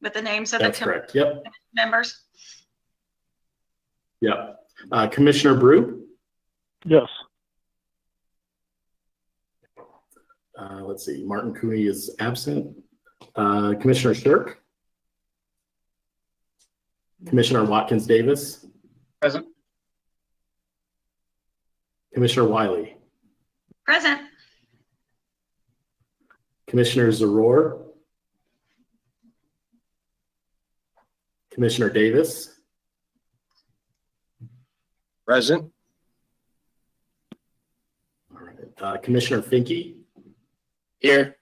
with the names of That's the correct. Yep. members? Yep. Commissioner Brew? Yes. Let's see, Martin Cooney is absent. Commissioner Shirk? Commissioner Watkins Davis? Present. Commissioner Wiley? Present. Commissioner Zaror? Commissioner Davis? Present. All right. Commissioner Finke? Here.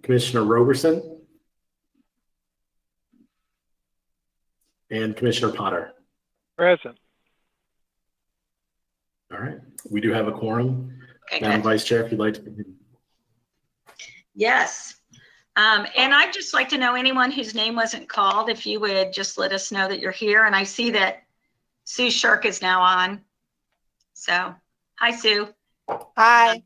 Commissioner Roberson? And Commissioner Potter? Present. All right. We do have a quorum. Okay, Madam good. Vice Chair, if you'd like to begin. Yes. And I'd just like to know anyone whose name wasn't called, if you would just let us know that you're here. And I see that Sue Shirk is now on. So, hi, Sue. Hi.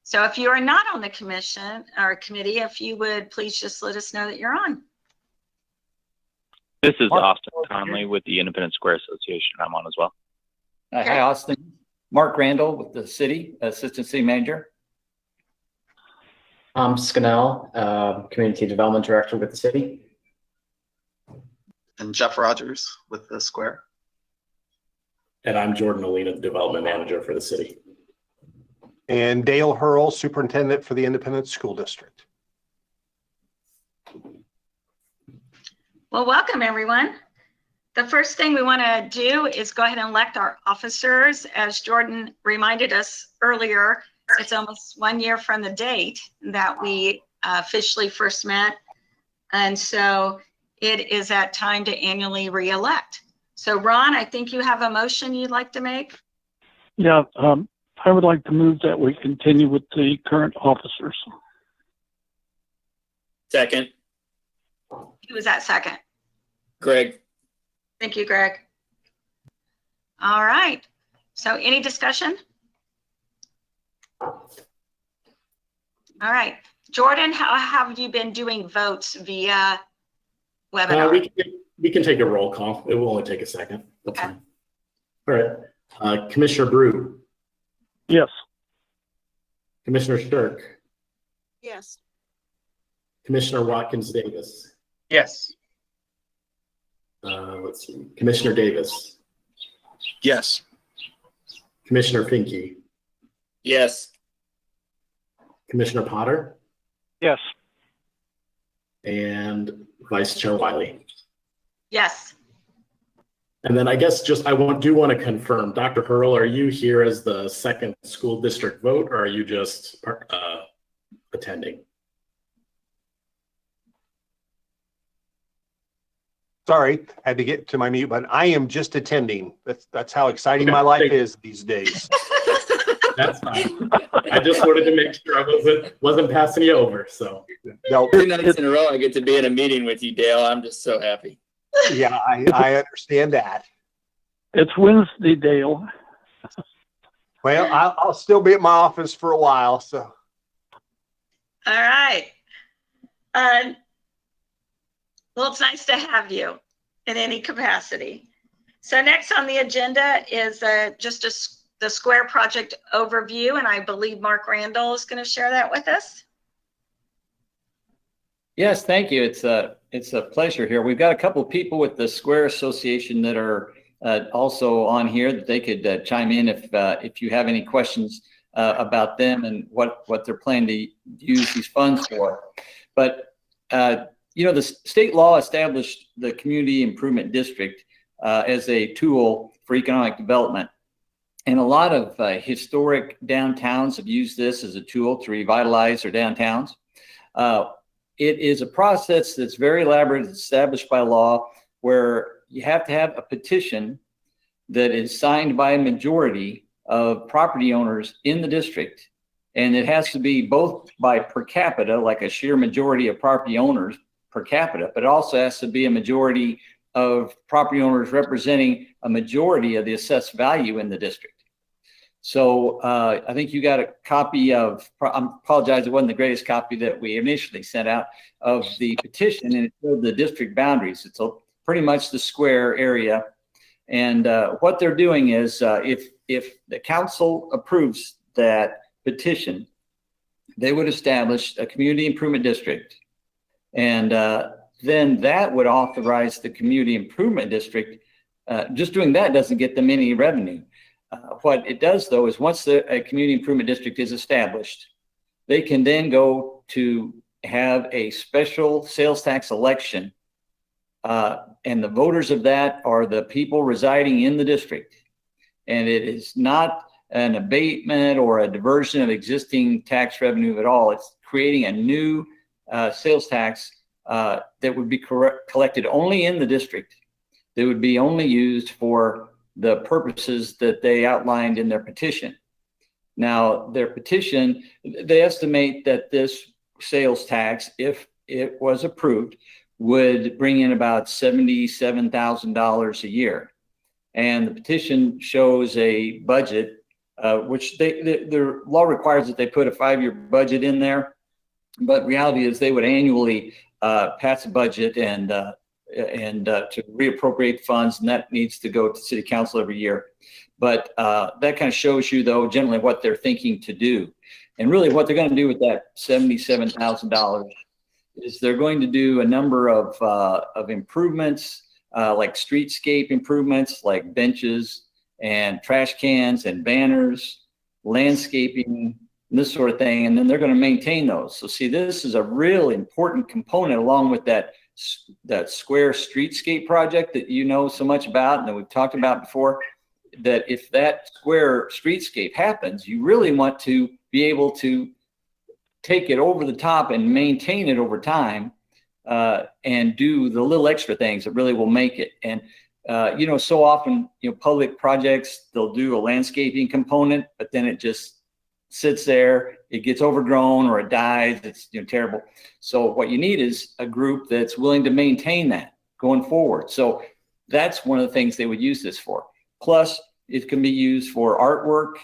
So if you are not on the commission or committee, if you would please just let us know that you're on. This is Mark- Austin Conley with the Independent Square Association. I'm on as well. Okay. Hi, Austin. Mark Randall with the city, Assistant City Manager. I'm Scannell, Community Development Director with the city. And Jeff Rogers with the Square. And I'm Jordan Olina, the Development Manager for the city. And Dale Hurl, Superintendent for the Independent School District. Well, welcome everyone. The first thing we want to do is go ahead and elect our officers. As Jordan reminded us earlier, it's almost 1 year from the date that we officially first met. And so it is that time to annually re-elect. So Ron, I think you have a motion you'd like to make? Yeah, I would like to move that we continue with the current officers. Second. Who was that second? Greg. Thank you, Greg. All right. So any discussion? All right. Jordan, how have you been doing votes via webinar? We can take a roll call. It will only take a second. That's Okay. fine. All right. Commissioner Brew? Yes. Commissioner Shirk? Yes. Commissioner Watkins Davis? Yes. Let's see. Commissioner Davis? Yes. Commissioner Finke? Yes. Commissioner Potter? Yes. And Vice Chair Wiley? Yes. And then I guess just do want to confirm, Dr. Hurl, are you here as the second school district vote, or are you just attending? Sorry, had to get to my mute button. I am just attending. That's how exciting my life is these days. That's fine. I just wanted to make sure I wasn't passing you over. So No, 2 nights in a row I get to be in a meeting with you, Dale. I'm just so happy. yeah, I understand that. It's Wednesday, Dale. Well, I'll still be at my office for a while. So All right. Well, it's nice to have you in any capacity. So next on the agenda is the Square project overview, and I believe Mark Randall is going to share that with us. Yes, thank you. It's a pleasure here. We've got a couple of people with the Square Association that are also on here that they could chime in if you have any questions about them and what they're planning to use these funds for. But the state law established the Community Improvement District as a tool for economic development. And a lot of historic downtowns have used this as a tool to revitalize their downtowns. It is a process that's very elaborate, established by law, where you have to have a petition that is signed by a majority of property owners in the district. And it has to be both by per capita, like a sheer majority of property owners per capita, but it also has to be a majority of property owners representing a majority of the assessed value in the district. So I think you got a copy of, I apologize, it wasn't the greatest copy that we initially sent out of the petition, and it showed the district boundaries. It's pretty much the square area. And what they're doing is if the council approves that petition, they would establish a community improvement district. And then that would authorize the community improvement district. Just doing that doesn't get them any revenue. What it does, though, is once a community improvement district is established, they can then go to have a special sales tax election. And the voters of that are the people residing in the district. And it is not an abatement or a diversion of existing tax revenue at all. It's creating a new sales tax that would be collected only in the district. That would be only used for the purposes that they outlined in their petition. Now, their petition, they estimate that this sales tax, if it was approved, would bring in about $77,000 a year. And the petition shows a budget, which the law requires that they put a 5-year budget in there. But reality is they would annually pass a budget and to reappropriate funds, and that needs to go to city council every year. But that kind of shows you, though, generally what they're thinking to do. And really what they're going to do with that $77,000 is they're going to do a number of improvements, like streetscape improvements, like benches and trash cans and banners, landscaping, this sort of thing. And then they're going to maintain those. So see, this is a real important component along with that square streetscape project that you know so much about and that we've talked about before, that if that square streetscape happens, you really want to be able to take it over the top and maintain it over time, and do the little extra things that really will make it. And you know, so often, you know, public projects, they'll do a landscaping component, but then it just sits there, it gets overgrown or it dies. It's, you know, terrible. So what you need is a group that's willing to maintain that going forward. So that's one of the things they would use this for. Plus, it can be used for artwork.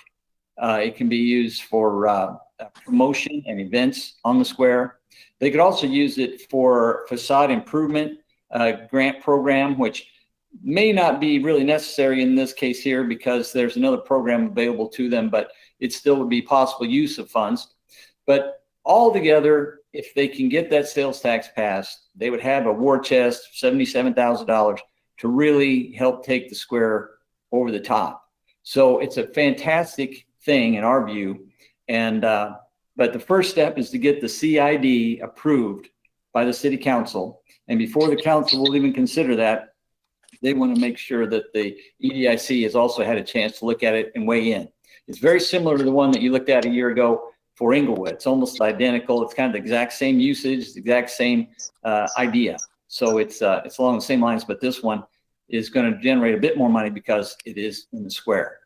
It can be used for promotion and events on the square. They could also use it for facade improvement grant program, which may not be really necessary in this case here because there's another program available to them, but it still would be possible use of funds. But altogether, if they can get that sales tax passed, they would have a war chest, $77,000, to really help take the square over the top. So it's a fantastic thing in our view. And but the first step is to get the CID approved by the city council. And before the council will even consider that, they want to make sure that the EDIC has also had a chance to look at it and weigh in. It's very similar to the one that you looked at a year ago for Inglewood. It's almost identical. It's kind of the exact same usage, the exact same idea. So it's along the same lines, but this one is going to generate a bit more money because it is in the square.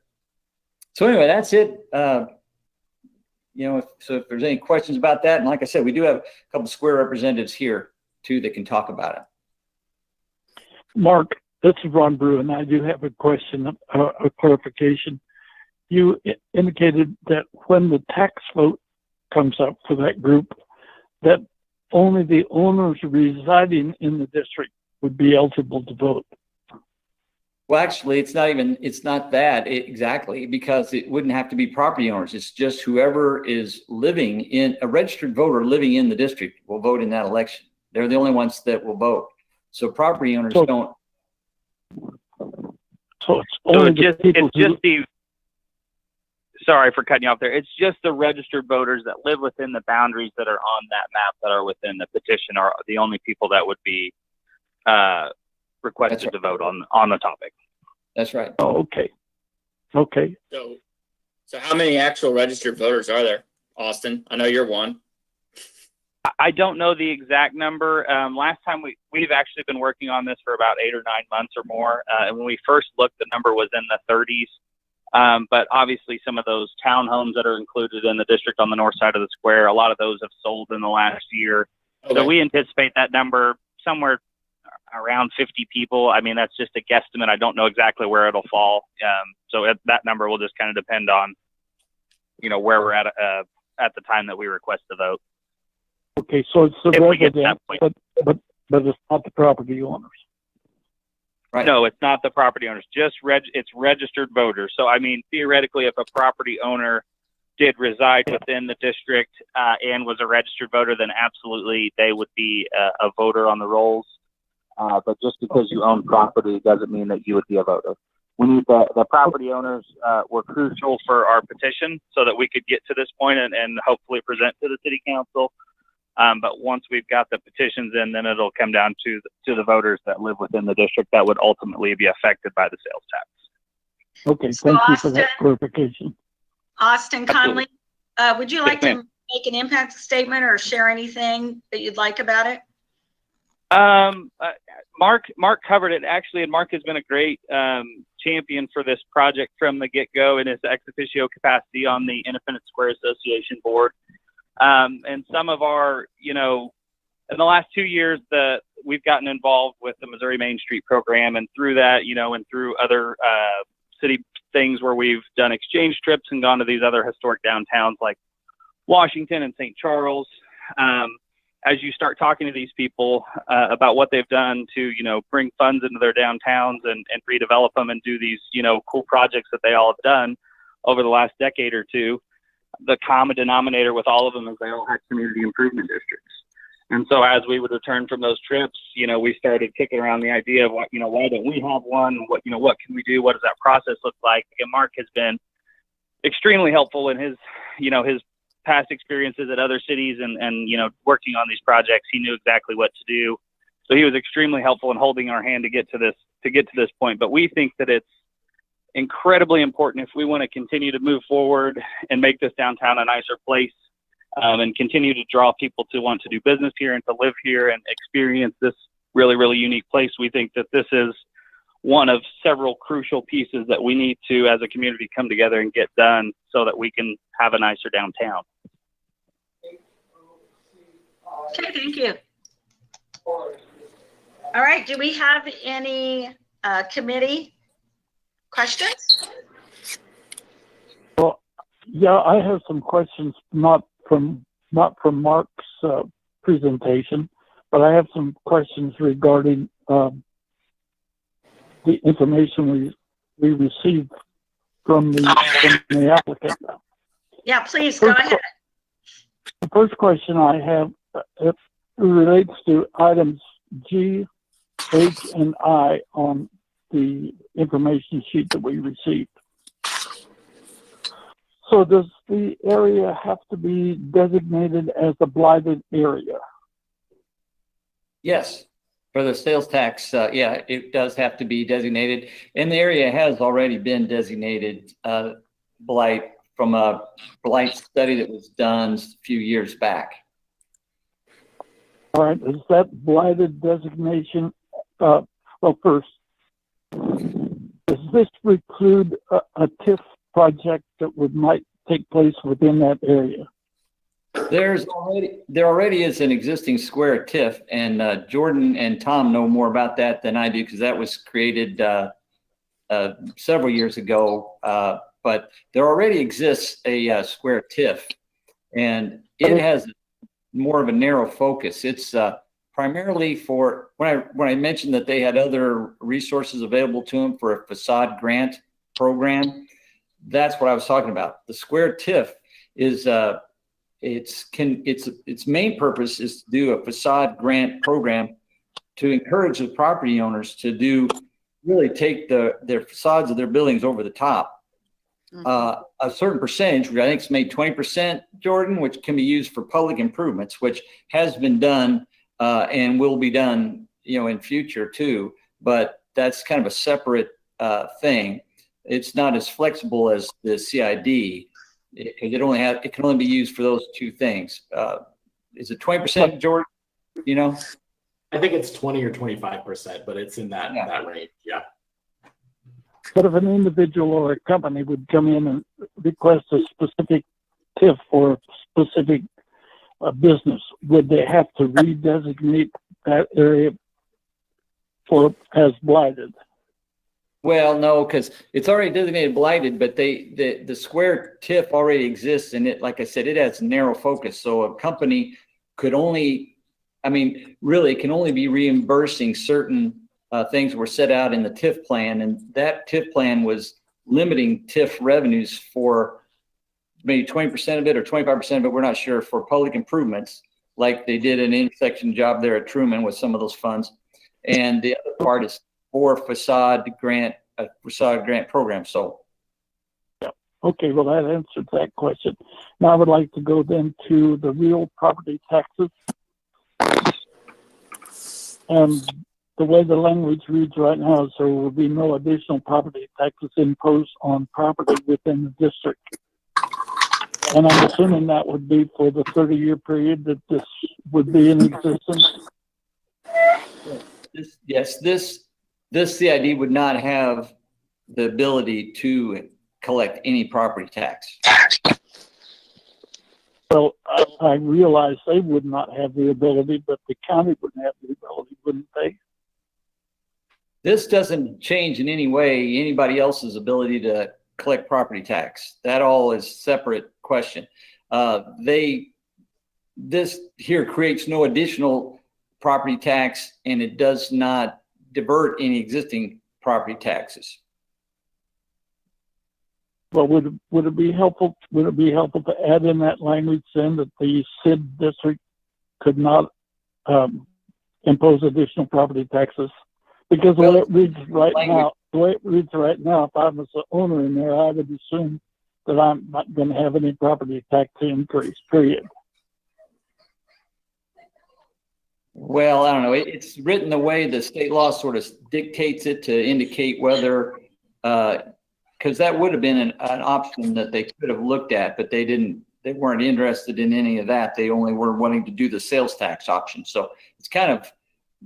So anyway, that's it. You know, so if there's any questions about that, and like I said, we do have a couple of square representatives here too that can talk about it. Mark, this is Ron Brew, and I do have a question, a clarification. You indicated that when the tax vote comes up for that group, that only the owners residing in the district would be eligible to vote. Well, actually, it's not that exactly, because it wouldn't have to be property owners. It's just whoever is living in, a registered voter living in the district will vote in that election. They're the only ones that will vote. So property owners don't. So it's only sorry for cutting you off there. It's just the registered voters that live within the boundaries that are on that map that are within the petition are the only people that would be requested to vote on the topic. That's right. Oh, okay. Okay. So how many actual registered voters are there, Austin? I know you're one. I don't know the exact number. Last time we've actually been working on this for about 8 or 9 months or more. And when we first looked, the number was in the 30s. But obviously some of those townhomes that are included in the district on the north side of the square, a lot of those have sold in the last year. Okay. So we anticipate that number somewhere around 50 people. I mean, that's just a guesstimate. I don't know exactly where it'll fall. So that number will just kind of depend on where we're at the time that we request the vote. Okay, so it's the If we get to resident, that point. but it's not the property owners. Right. No, it's not the property owners, just it's registered voters. So, I mean, theoretically, if a property owner did reside within the district and was a registered voter, then absolutely they would be a voter on the rolls. But just because you own property doesn't mean that you would be a voter. We need the property owners were crucial for our petition so that we could get to this point and hopefully present to the city council. But once we've got the petitions in, then it'll come down to the voters that live within the district that would ultimately be affected by the sales tax. Okay, So thank you for that Austin- clarification. Austin Conley, would you like Yes, to make an impact statement or share anything that you'd like about it? Mark covered it actually, and Mark has been a great champion for this project from the get-go in his ex officio capacity on the Independent Square Association board. And some of our, in the last 2 years that we've gotten involved with the Missouri Main Street program, and through that, and through other city things where we've done exchange trips and gone to these other historic downtowns like Washington and St. Charles. As you start talking to these people about what they've done to, bring funds into their downtowns and redevelop them and do these, cool projects that they all have done over the last decade or two, the common denominator with all of them is they all had community improvement districts. And so as we would return from those trips, we started kicking around the idea of what, why don't we have one? What can we do? What does that process look like? And Mark has been extremely helpful in his, his past experiences at other cities and working on these projects. He knew exactly what to do. So he was extremely helpful in holding our hand to get to this point. But we think that it's incredibly important if we want to continue to move forward and make this downtown a nicer place, and continue to draw people to want to do business here and to live here and experience this really, really unique place. We think that this is one of several crucial pieces that we need to, as a community, come together and get done so that we can have a nicer downtown. Okay, thank you. All right, do we have any committee questions? Well, yeah, I have some questions, not from Mark's presentation, but I have some questions regarding the information we received from the applicant. Yeah, please go ahead. The first question I have it relates to items G, H, and I on the information sheet that we received. So does the area have to be designated as a blighted area? Yes, for the sales tax, yeah, it does have to be designated. And the area has already been designated blight from a blight study that was done a few years back. All right, is that blighted designation, well, first, does this preclude a TIF project that might take place within that area? There already is an existing square TIF, and Jordan and Tom know more about that than I do because that was created several years ago. But there already exists a square TIF, and it has more of a narrow focus. It's primarily for when I mentioned that they had other resources available to them for a facade grant program. That's what I was talking about. The square TIF is its main purpose is to do a facade grant program to encourage the property owners to really take their facades of their buildings over the top. A certain percentage, I think it's made 20%, Jordan, which can be used for public improvements, which has been done and will be done, in future too. But that's kind of a separate thing. It's not as flexible as the CID. It can only be used for those two things. Is it 20%, Jordan? I think it's 20 or 25%, but it's in that range. Yeah. But if an individual or a company would come in and request a specific TIF for a specific business, would they have to redesignate that area as blighted? Well, no, because it's already designated blighted, but the square TIF already exists, and it, like I said, it has narrow focus. So a company could only, I mean, really, it can only be reimbursing certain things that were set out in the TIF plan, and that TIF plan was limiting TIF revenues for maybe 20% of it or 25% of it. We're not sure, for public improvements, like they did an intersection job there at Truman with some of those funds, and the other part is for facade grant program. So, yeah. Okay, well, that answered that question. Now I would like to go then to the real property taxes. And the way the language reads right now is there will be no additional property taxes imposed on property within the district. And I'm assuming that would be for the 30-year period that this would be in existence. This CID would not have the ability to collect any property tax. So I realize they would not have the ability, but the county would have the ability, wouldn't they? This doesn't change in any way anybody else's ability to collect property tax. That all is separate question. This here creates no additional property tax, and it does not divert any existing property taxes. Well, would it be helpful? Would it be helpful to add in that language then that the CID district could not impose additional property taxes? Because the way it reads right now, if I was the owner in there, I would assume that I'm not going to have any property tax increase. Period. Well, I don't know. It's written the way the state law sort of dictates it to indicate whether, because that would have been an option that they could have looked at, but they didn't. They weren't interested in any of that. They only were wanting to do the sales tax option. So it's kind of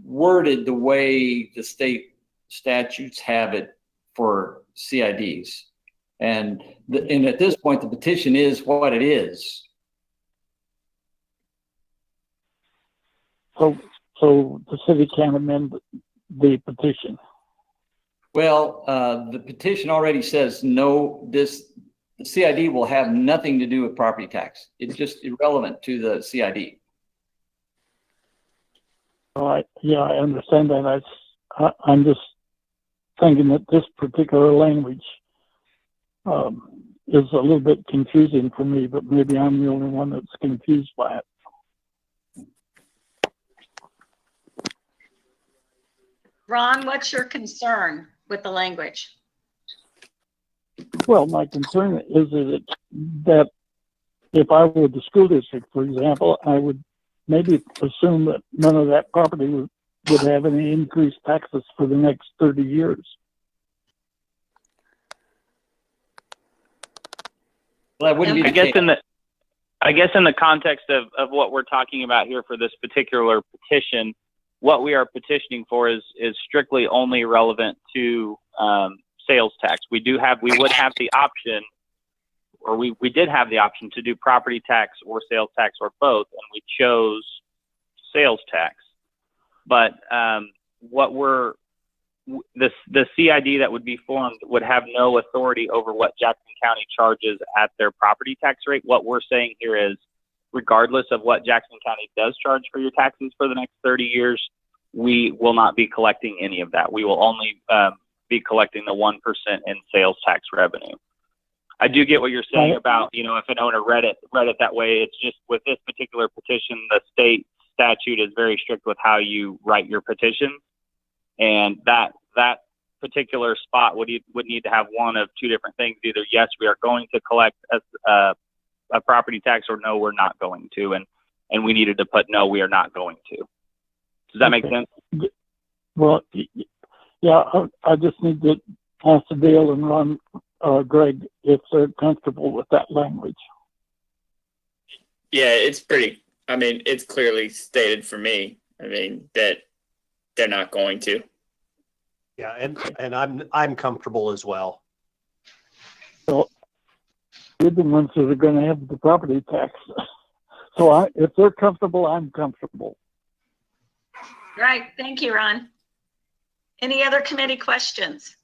worded the way the state statutes have it for CIDs. And at this point, the petition is what it is. So the city can amend the petition. Well, the petition already says no, the CID will have nothing to do with property tax. It's just irrelevant to the CID. Yeah, I understand that. I'm just thinking that this particular language is a little bit confusing for me, but maybe I'm the only one that's confused by it. Ron, what's your concern with the language? Well, my concern is that if I were the school district, for example, I would maybe assume that none of that property would have any increased taxes for the next 30 years. Well, that wouldn't be I guess in the context of what we're talking about here for this particular petition, what we are petitioning for is strictly only relevant to sales tax. We would have the option, or we did have the option to do property tax or sales tax or both, and we chose sales tax. But the CID that would be formed would have no authority over what Jackson County charges at their property tax rate. What we're saying here is, regardless of what Jackson County does charge for your taxes for the next 30 years, we will not be collecting any of that. We will only be collecting the 1% in sales tax revenue. I do get what you're saying about, if an owner read it that way. It's just with this particular petition, the state statute is very strict with how you write your petition. And that particular spot would need to have one of two different things. Either, yes, we are going to collect a property tax, or no, we're not going to. And we needed to put no, we are not going to. Does that make sense? Well, yeah, I just need to ask Dale and Ron, Greg, if they're comfortable with that language. Yeah, it's clearly stated for me. That they're not going to. Yeah, and I'm comfortable as well. So we're the ones that are going to have the property tax. So if they're comfortable, I'm comfortable. Right. Thank you, Ron. Any other committee questions?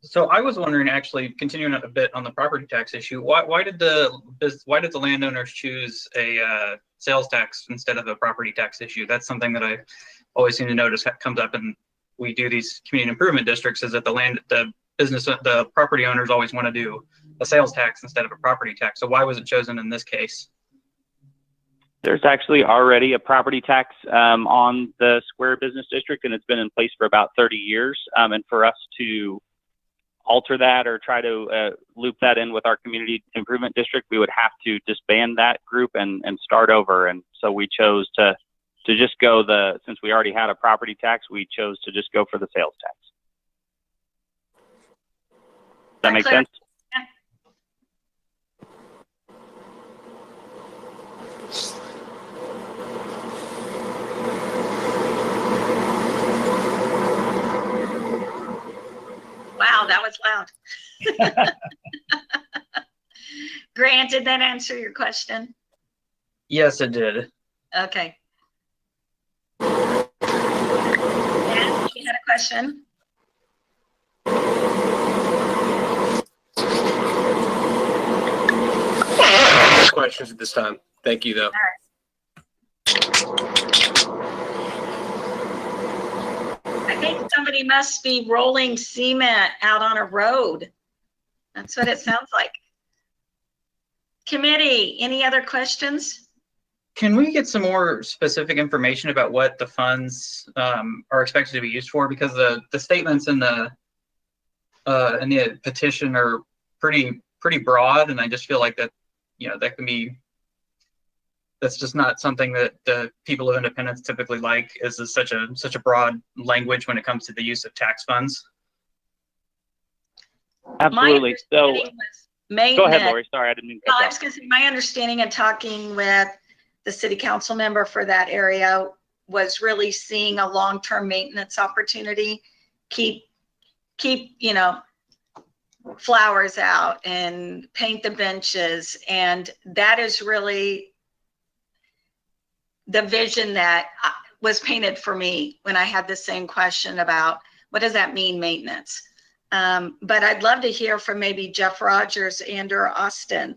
So I was wondering, actually, continuing a bit on the property tax issue, why did the landowners choose a sales tax instead of a property tax issue? That's something that I always seem to notice comes up, and we do these community improvement districts. Is that the property owners always want to do a sales tax instead of a property tax? So why was it chosen in this case? There's actually already a property tax on the Square Business District, and it's been in place for about 30 years. And for us to alter that or try to loop that in with our community improvement district, we would have to disband that group and start over. And so we chose to just go since we already had a property tax, we chose to just go for the sales tax. Does that make sense? Wow, that was loud. Grant, did that answer your question? Yes, it did. Okay. Dan, you had a question? No questions at this time. Thank you, though. All right. I think somebody must be rolling cement out on a road. That's what it sounds like. Committee, any other questions? Can we get some more specific information about what the funds are expected to be used for? Because the statements in the petition are pretty broad, and I just feel like that, that can be, that's just not something that the people of Independence typically like, is such a broad language when it comes to the use of tax funds. Absolutely. So go ahead, Lori. Sorry, I didn't mean to cut you off. I was going to say, my understanding in talking with the city council member for that area was really seeing a long-term maintenance opportunity. Keep flowers out and paint the benches, and that is really the vision that was painted for me when I had the same question about what does that mean, maintenance. But I'd love to hear from maybe Jeff Rogers and or Austin,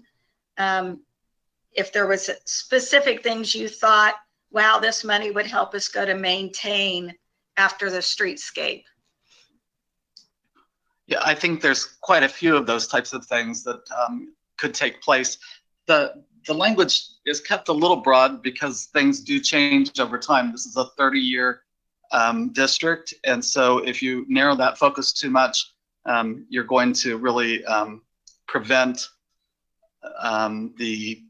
if there was specific things you thought, wow, this money would help us go to maintain after the streetscape. Yeah, I think there's quite a few of those types of things that could take place. The language is kept a little broad because things do change over time. This is a 30-year district, and so if you narrow that focus too much, you're going to really prevent the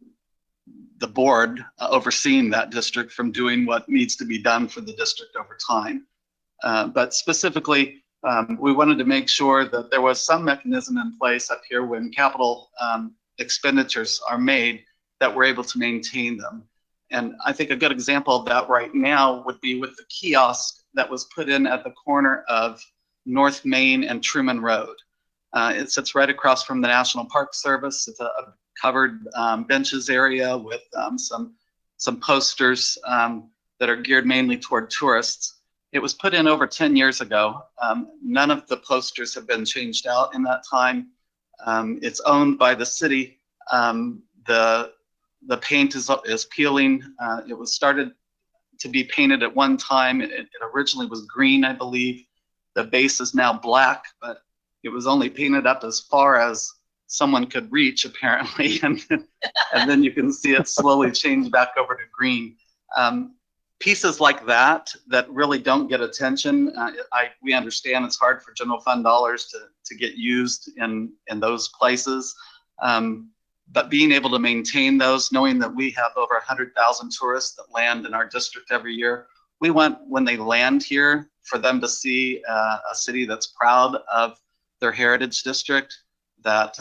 board overseeing that district from doing what needs to be done for the district over time. But specifically, we wanted to make sure that there was some mechanism in place up here when capital expenditures are made, that we're able to maintain them. And I think a good example of that right now would be with the kiosk that was put in at the corner of North Main and Truman Road. It sits right across from the National Park Service. It's a covered benches area with some posters that are geared mainly toward tourists. It was put in over 10 years ago. None of the posters have been changed out in that time. It's owned by the city. The paint is peeling. It was started to be painted at one time. It originally was green, I believe. The base is now black, but it was only painted up as far as someone could reach, apparently, and then you can see it slowly change back over to green. Pieces like that really don't get attention. We understand it's hard for general fund dollars to get used in those places. But being able to maintain those, knowing that we have over 100,000 tourists that land in our district every year, we want, when they land here, for them to see a city that's proud of their heritage district, that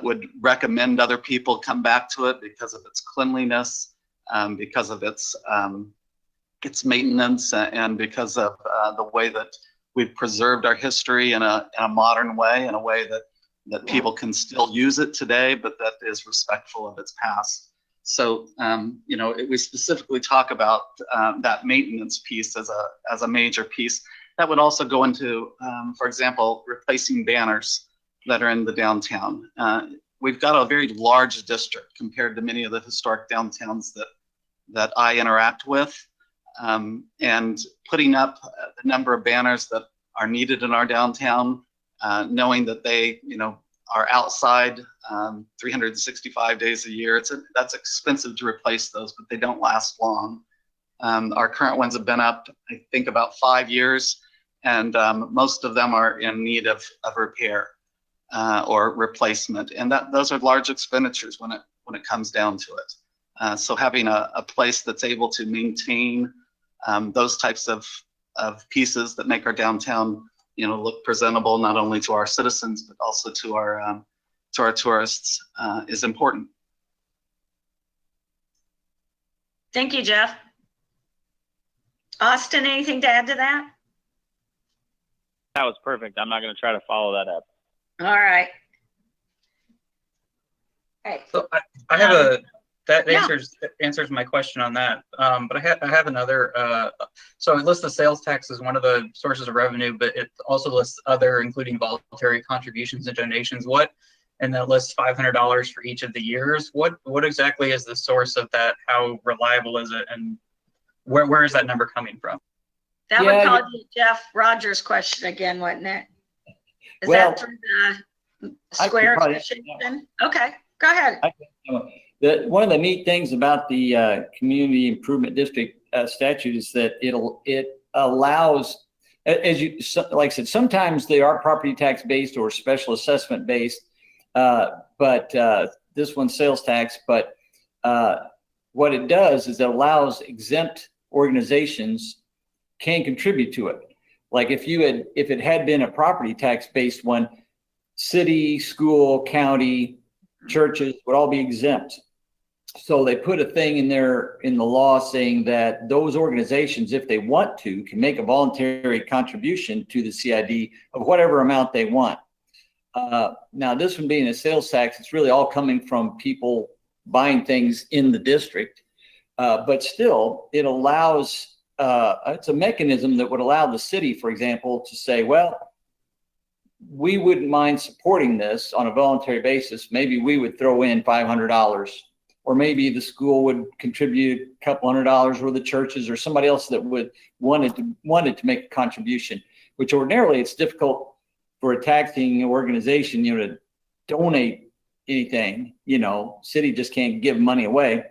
would recommend other people come back to it because of its cleanliness, because of its maintenance, and because of the way that we've preserved our history in a modern way, in a way that people can still use it today, but that is respectful of its past. So, we specifically talk about that maintenance piece as a major piece. that would also go into, for example, replacing banners that are in the downtown. We've got a very large district compared to many of the historic downtowns that I interact with. And putting up the number of banners that are needed in our downtown, knowing that they, are outside 365 days a year. That's expensive to replace those, but they don't last long. Our current ones have been up, I think, about 5 years, and most of them are in need of repair or replacement. And those are large expenditures when it comes down to it. So having a place that's able to maintain those types of pieces that make our downtown look presentable, not only to our citizens, but also to our tourists, is important. Thank you, Jeff. Austin, anything to add to that? That was perfect. I'm not going to try to follow that up. All right. Hey. So I have that answers my question on that. But I have another. So it lists the sales tax as one of the sources of revenue, but it also lists other, including voluntary contributions and donations. And then it lists $500 for each of the years. What exactly is the source of that? How reliable is it? And where is that number coming from? That would probably be Jeff Rogers' question again, wouldn't it? Is that through the Square Association? Okay, go ahead. One of the neat things about the Community Improvement District statute is that it allows, as you like I said, sometimes they are property tax based or special assessment based, but this one's sales tax. But what it does is it allows exempt organizations can contribute to it. Like if it had been a property tax based one, city, school, county, churches would all be exempt. So they put a thing in there in the law saying that those organizations, if they want to, can make a voluntary contribution to the CID of whatever amount they want. Now, this one being a sales tax, it's really all coming from people buying things in the district. But still, it allows, it's a mechanism that would allow the city, for example, to say, well, we wouldn't mind supporting this on a voluntary basis. Maybe we would throw in $500. Or maybe the school would contribute a couple $100, or the churches or somebody else that would wanted to make a contribution, which ordinarily it's difficult for a taxing organization, to donate anything, city just can't give money away.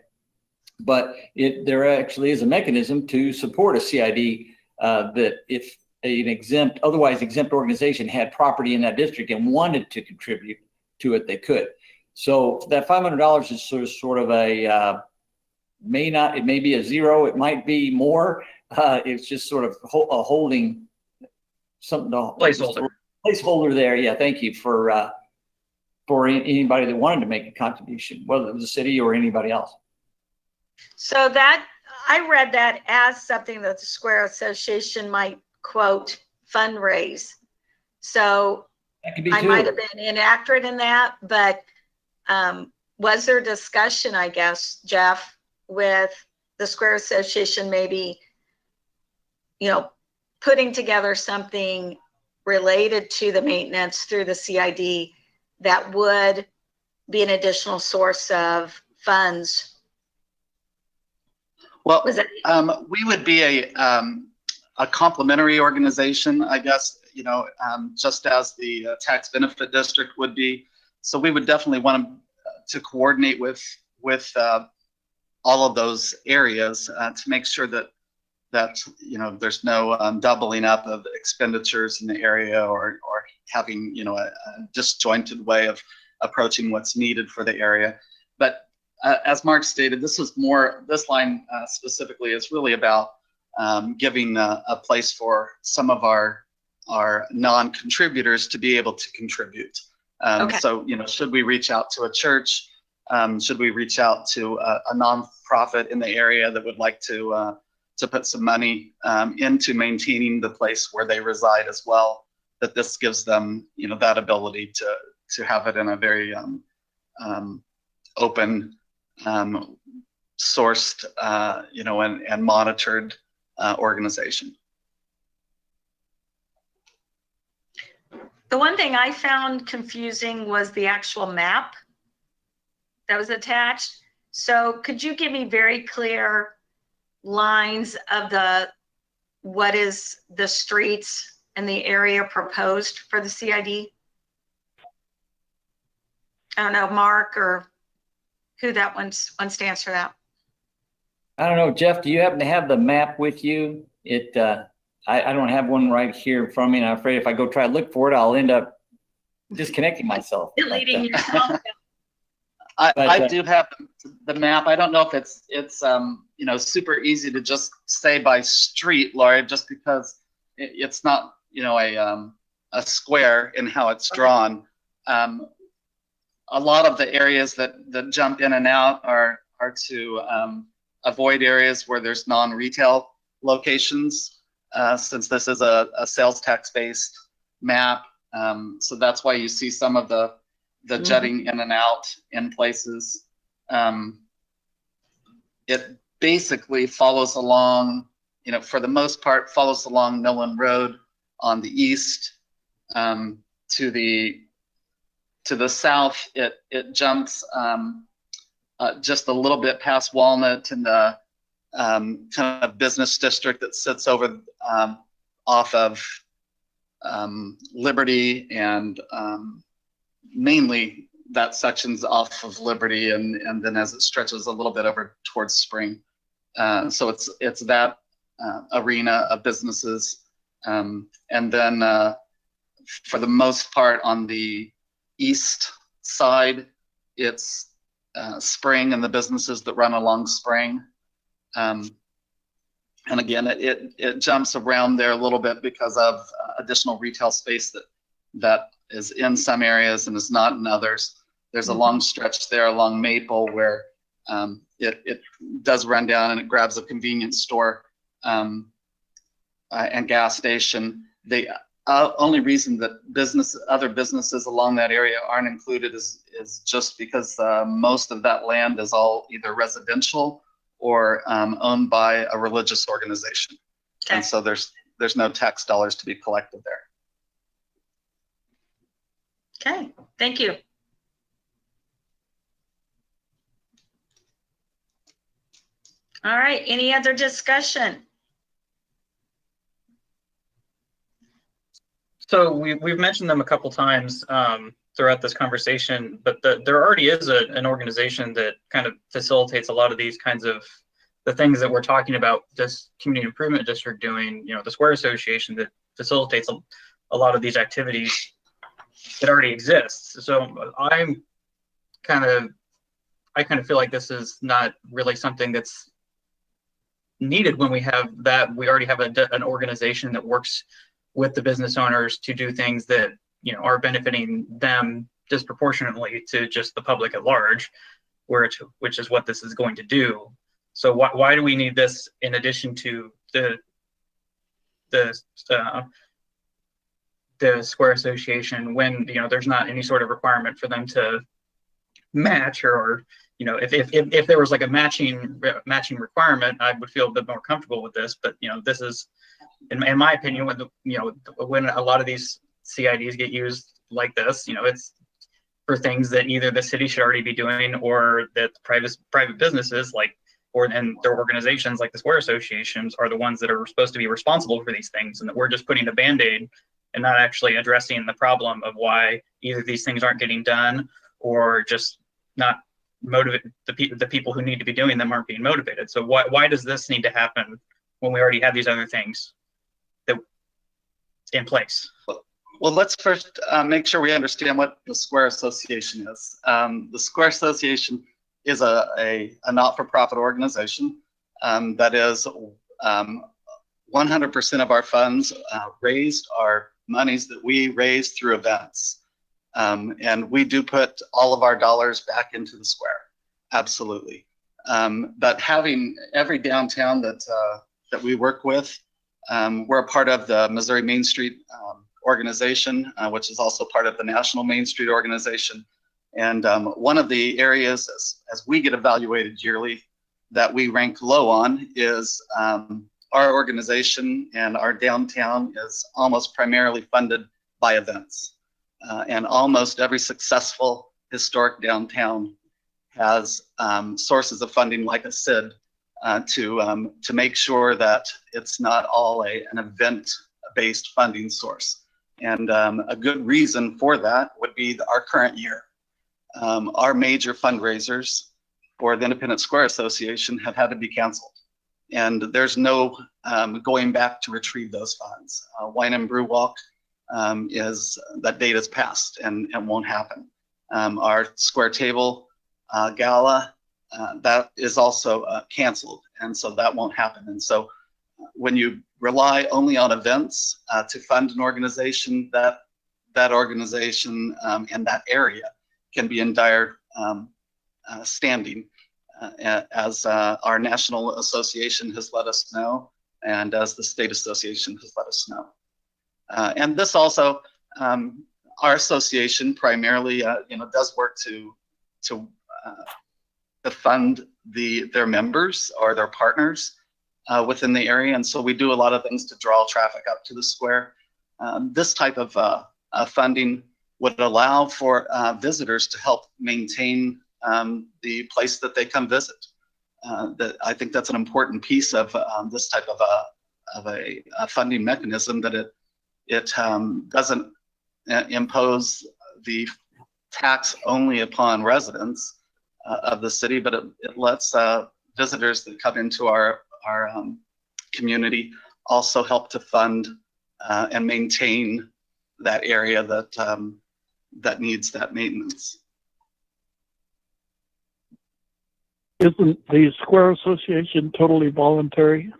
But there actually is a mechanism to support a CID that if an otherwise exempt organization had property in that district and wanted to contribute to it, they could. So that $500 is sort of it may be a zero, it might be more. It's just sort of a holding something to placeholder there. Yeah, thank you for anybody that wanted to make a contribution, whether it was the city or anybody else. So that I read that as something that the Square Association might quote fundraise. So I might have been inaccurate in that, but was there discussion, I guess, Jeff, with the Square Association, maybe, putting together something related to the maintenance through the CID that would be an additional source of funds? Well, we would be a complementary organization, I guess, just as the tax benefit district would be. So we would definitely want to coordinate with all of those areas to make sure that there's no doubling up of expenditures in the area or having a disjointed way of approaching what's needed for the area. But as Mark stated, this line specifically is really about giving a place for some of our non-contributors to be able to contribute. Okay. So, should we reach out to a church? Should we reach out to a nonprofit in the area that would like to put some money into maintaining the place where they reside as well? That this gives them, that ability to have it in a very open, sourced, and monitored organization. The one thing I found confusing was the actual map that was attached. So could you give me very clear lines of what is the streets and the area proposed for the CID? I don't know, Mark or who that wants to answer that. I don't know, Jeff, do you happen to have the map with you? I don't have one right here from me, and I'm afraid if I go try to look for it, I'll end up disconnecting myself. Deleting yourself. I do have the map. I don't know if it's you know, super easy to just say by street, Laurie, just because it's not, you know, a square in how it's drawn. A lot of the areas that jump in and out are to avoid areas where there's non-retail locations, since this is a sales tax based map. So that's why you see some of the jutting in and out in places. It basically follows along, you know, for the most part, follows along Millen Road on the east. To the south, it jumps just a little bit past Walnut in the kind of business district that sits over off of Liberty, and mainly that section's off of Liberty, and then as it stretches a little bit over towards Spring. So it's that arena of businesses, and then for the most part on the east side, it's Spring and the businesses that run along Spring. And again, it jumps around there a little bit because of additional retail space that is in some areas and is not in others. There's a long stretch there along Maple where it does run down and it grabs a convenience store and gas station. The only reason that other businesses along that area aren't included is just because most of that land is all either residential or owned by a religious organization. Okay. And so there's no tax dollars to be collected there. Okay, thank you. All right, any other discussion? So we've mentioned them a couple times throughout this conversation, but there already is an organization that kind of facilitates a lot of these kinds of the things that we're talking about this community improvement district doing, you know, the Square Association that facilitates a lot of these activities that already exists. So I kind of feel like this is not really something that's needed when we already have an organization that works with the business owners to do things that, you know, are benefiting them disproportionately to just the public at large, which is what this is going to do. So why do we need this in addition to the Square Association when, you know, there's not any sort of requirement for them to match, or you know, if there was like a matching requirement, I would feel a bit more comfortable with this. But you know, this is, in my opinion, when a lot of these CIDs get used like this, you know, it's for things that either the city should already be doing, or that private businesses and their organizations like the Square Associations are the ones that are supposed to be responsible for these things, and that we're just putting a Band-Aid and not actually addressing the problem of why either these things aren't getting done, or just not motivate the people who need to be doing them aren't being motivated. So why does this need to happen when we already have these other things that in place? Well, let's first make sure we understand what the Square Association is. The Square Association is a not-for-profit organization that is 100% of our funds raised are monies that we raise through events. And we do put all of our dollars back into the Square, absolutely. But having every downtown that we work with, we're a part of the Missouri Main Street organization, which is also part of the National Main Street organization. And one of the areas, as we get evaluated yearly, that we rank low on is our organization, and our downtown is almost primarily funded by events. and almost every successful historic downtown has sources of funding like a CID to make sure that it's not all an event-based funding source. And a good reason for that would be our current year. Our major fundraisers for the Independent Square Association have had to be canceled. And there's no going back to retrieve those funds. Wine and Brew Walk that date is passed and won't happen. Our Square Table Gala, that is also canceled, and so that won't happen. And so when you rely only on events to fund an organization, that organization and that area can be in dire standing, as our national association has let us know, and as the state association has let us know. And this also, our association primarily, does work to fund their members or their partners within the area, and so we do a lot of things to draw traffic up to the square. This type of funding would allow for visitors to help maintain the place that they come visit. I think that's an important piece of this type of a funding mechanism, that it doesn't impose the tax only upon residents of the city, but it lets visitors that come into our community also help to fund and maintain that area that needs that maintenance. Isn't the Square Association totally voluntary?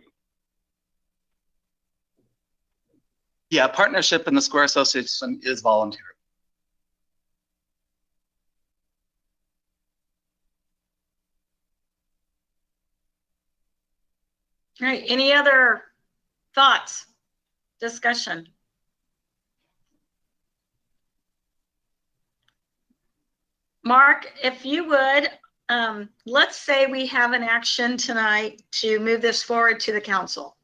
Yeah, partnership in the Square Association is voluntary. All right, any other thoughts, discussion? Mark, if you would, let's say we have an action tonight to move this forward to the council.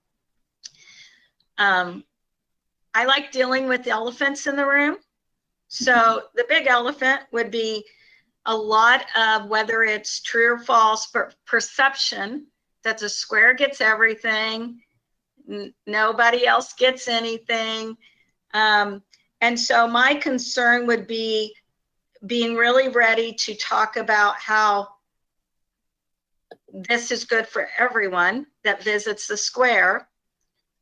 I like dealing with the elephants in the room. So the big elephant would be a lot of, whether it's true or false, perception that the square gets everything, nobody else gets anything. And so my concern would be being really ready to talk about how this is good for everyone that visits the square,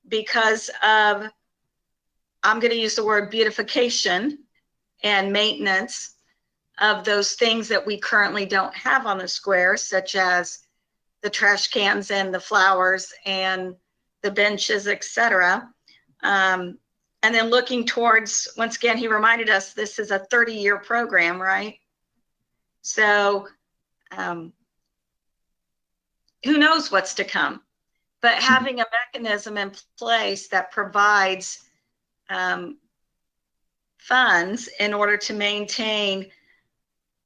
because of, I'm going to use the word beautification and maintenance of those things that we currently don't have on the square, such as the trash cans and the flowers and the benches, etc. And then looking towards, once again, he reminded us this is a 30-year program, right? So who knows what's to come, but having a mechanism in place that provides funds in order to maintain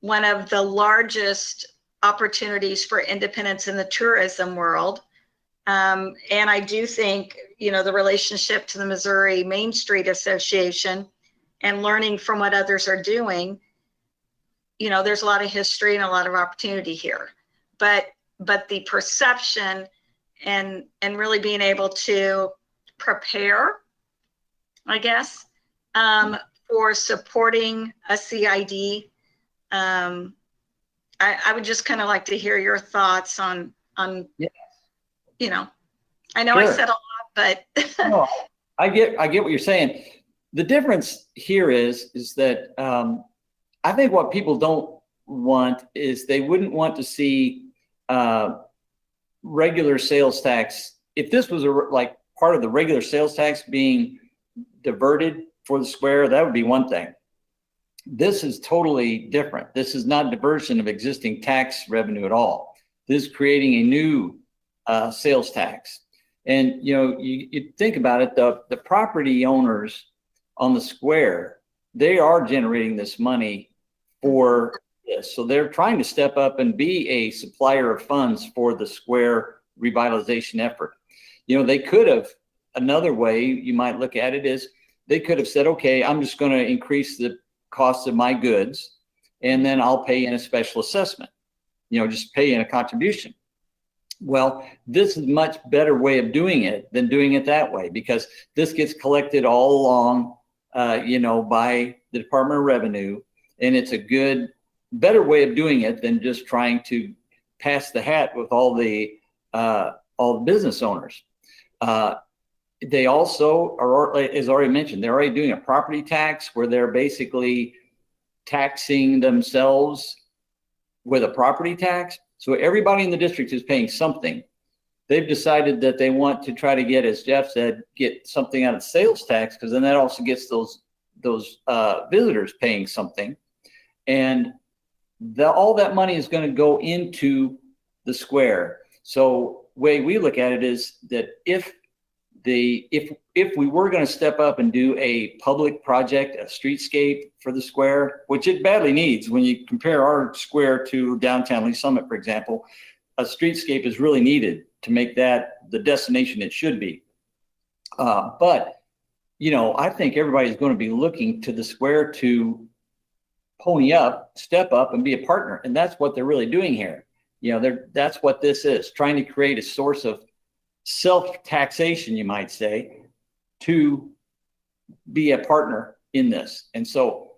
one of the largest opportunities for independence in the tourism world. And I do think, the relationship to the Missouri Main Street Association and learning from what others are doing, there's a lot of history and a lot of opportunity here. But the perception and really being able to prepare, I guess, for supporting a CID. I would just kind of like to hear your thoughts on yeah. I know sure. I said a lot, but no, I get what you're saying. The difference here is that I think what people don't want is, they wouldn't want to see regular sales tax. If this was like part of the regular sales tax being diverted for the square, that would be one thing. This is totally different. This is not diversion of existing tax revenue at all. This is creating a new sales tax. And you think about it, the property owners on the square, they are generating this money for this. So they're trying to step up and be a supplier of funds for the square revitalization effort. They could have, another way you might look at it is, they could have said, okay, I'm just going to increase the cost of my goods, and then I'll pay in a special assessment, just pay in a contribution. Well, this is a much better way of doing it than doing it that way, because this gets collected all along, by the Department of Revenue, and it's a better way of doing it than just trying to pass the hat with all the business owners. They also are, as already mentioned, they're already doing a property tax where they're basically taxing themselves with a property tax. So everybody in the district is paying something. They've decided that they want to try to get, as Jeff said, get something out of sales tax, because then that also gets those visitors paying something. And all that money is going to go into the square. So the way we look at it is that if we were going to step up and do a public project, a streetscape for the square, which it badly needs, when you compare our square to downtown Lee Summit, for example, a streetscape is really needed to make that the destination it should be. But I think everybody's going to be looking to the square to pony up, step up, and be a partner, and that's what they're really doing here. That's what this is, trying to create a source of self-taxation, you might say, to be a partner in this. And so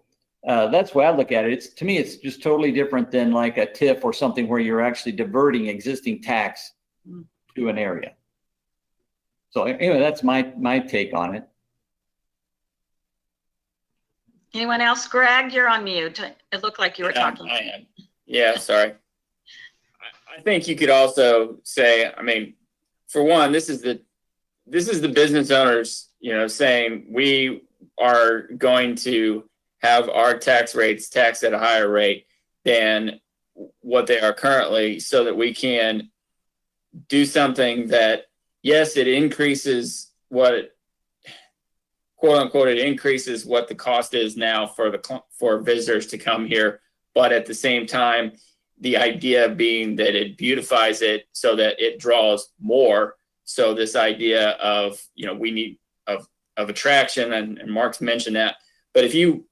that's the way I look at it. To me, it's just totally different than like a TIF or something where you're actually diverting existing tax to an area. So anyway, that's my take on it. Anyone else? Greg, you're on mute. It looked like you were talking. I am. Yeah, sorry. I think you could also say, for one, this is the business owners, saying we are going to have our tax rates taxed at a higher rate than what they are currently, so that we can do something that, yes, it increases what, quote unquote, it increases what the cost is now for visitors to come here, but at the same time, the idea being that it beautifies it so that it draws more. So this idea of, we need of attraction, and Mark's mentioned that. But if you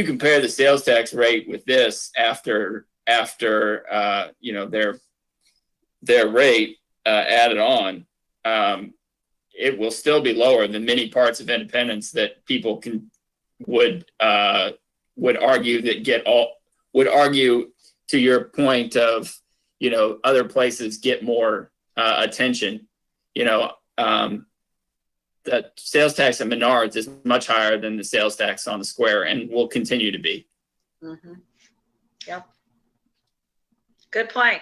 compare the sales tax rate with this after their rate added on, it will still be lower than many parts of Independence that people would argue to your point of, other places get more attention. The sales tax at Menards is much higher than the sales tax on the square, and will continue to be. Mm-hmm. Yep. Good point.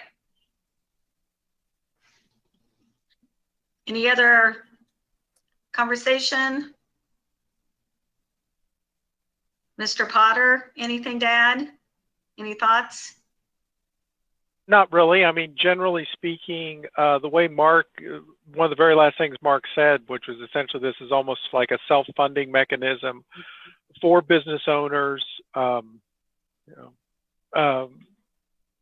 Any other conversation? Mr. Potter, anything to add? Any thoughts? Not really. Generally speaking, the way Mark, one of the very last things Mark said, which was essentially this is almost like a self-funding mechanism for business owners.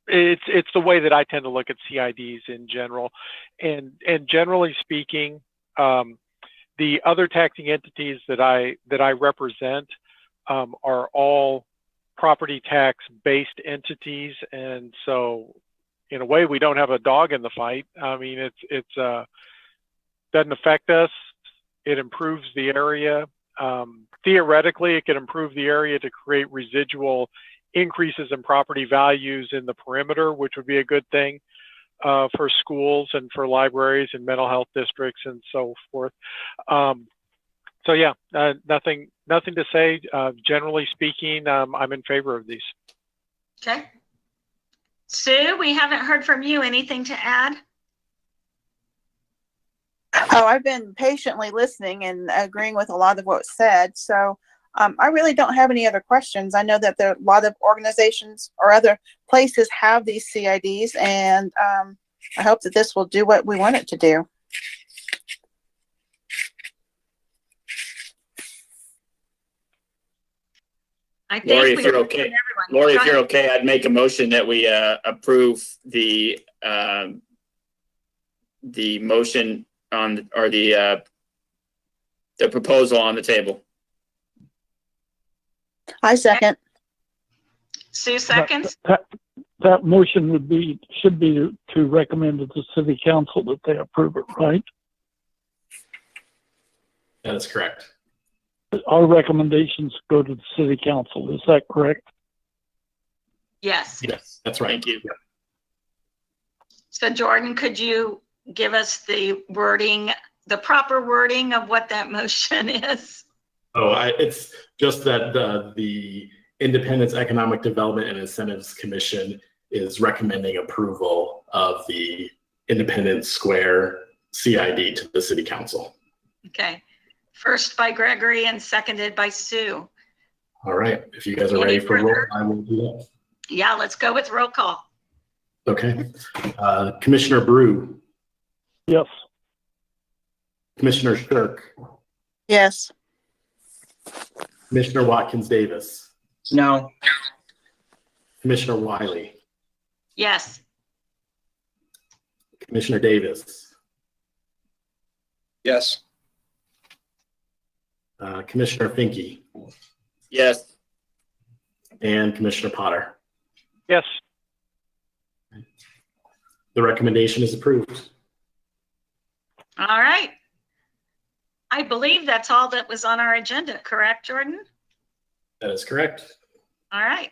It's the way that I tend to look at CIDs in general, and generally speaking, the other taxing entities that I represent are all property tax based entities, and so in a way we don't have a dog in the fight. It's doesn't affect us. It improves the area. Theoretically, it can improve the area to create residual increases in property values in the perimeter, which would be a good thing for schools and for libraries and mental health districts and so forth. So yeah, nothing to say. Generally speaking, I'm in favor of these. Okay. Sue, we haven't heard from you. Anything to add? Oh, I've been patiently listening and agreeing with a lot of what's said. So I really don't have any other questions. I know that there are a lot of organizations or other places have these CIDs, and I hope that this will do what we want it to do. I think Lori, if you're okay, Lori, if you're okay, I'd make a motion that we approve the motion on, or the proposal on the table. I second. Sue seconds. That motion should be to recommend to the city council that they approve it, right? That is correct. Our recommendations go to the city council. Is that correct? Yes. Yes, that's right. Thank you. So Jordan, could you give us the wording, the proper wording of what that motion is? Oh, it's just that the Independence Economic Development and Incentives Commission is recommending approval of the Independence Square CID to the city council. Okay. First by Gregory and seconded by Sue. All right. If you guys are ready for roll, I will do that. Yeah, let's go with roll call. Okay. Commissioner Brew, Yes. Commissioner Shirk, Yes. Commissioner Watkins Davis, No. Commissioner Wiley, Yes. Commissioner Davis, Yes. Commissioner Finke, Yes. and Commissioner Potter. Yes. The recommendation is approved. All right. I believe that's all that was on our agenda, correct, Jordan? That is correct. All right.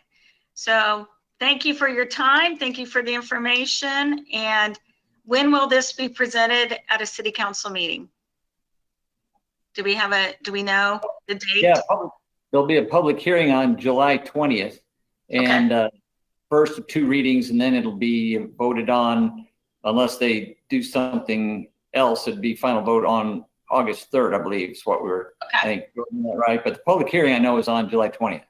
So thank you for your time. Thank you for the information. And when will this be presented at a city council meeting? Do we know the date? Yeah, there'll be a public hearing on July 20th, and first of 2 readings, and then it'll be voted on, unless they do something else. It'd be final vote on August 3rd, I believe, is what we're, I think, right? But the public hearing, I know, is on July 20th.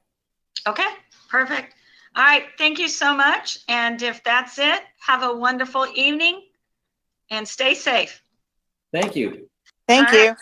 Okay, perfect. All right, thank you so much. And if that's it, have a wonderful evening and stay safe. Thank you. Thank All you. right.